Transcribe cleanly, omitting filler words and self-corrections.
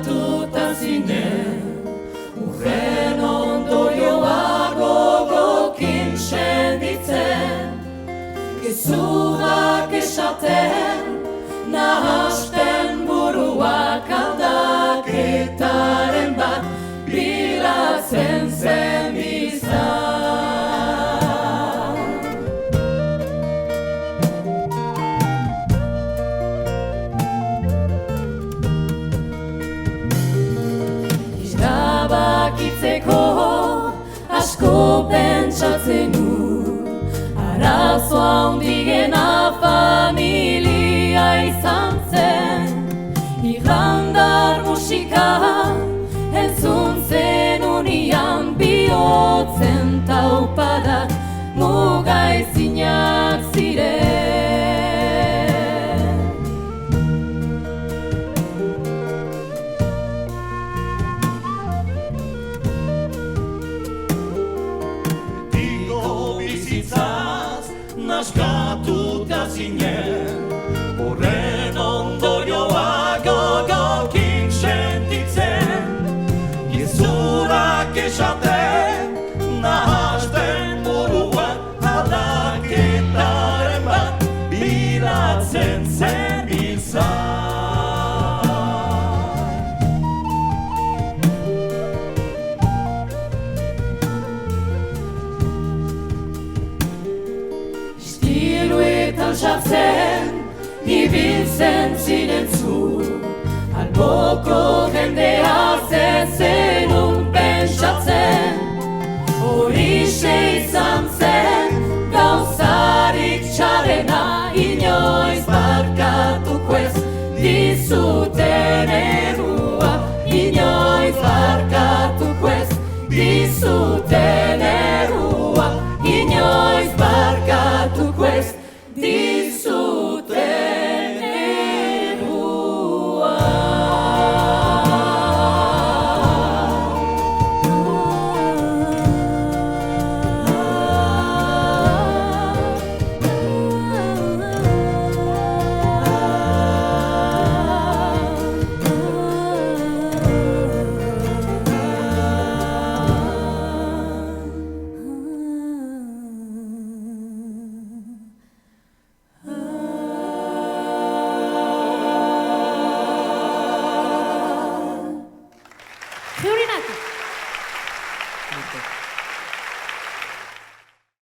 naskatuta zinen, urren ondorioa gogokin senditzen, gezurrak esaten, nahasten buruak aldaketaren bat bilatzen zen bizan. Irabakitzeko asko pentsatzen nu, arazoa handigena familia izan zen, irlandar musika entzun zen unian, bihotzen taupadak mugaizinak ziren. Betiko bizitzaz naskatuta zinen, horren ondorioa gogokin sentitzen, gezurrak esaten, nahasten buruak aldaketaren bat bilatzen zen bizan. Istiluetan sartzen, ibiltzen zinen zu, alboko jendea zenun pentsatzen, horixe izan zen gauzarik txarrena, inoiz barkatuko ez dizuten errua, inoiz barkatuko ez dizuten errua, inoiz barkatuko ez dizuten errua. Georgi Naki.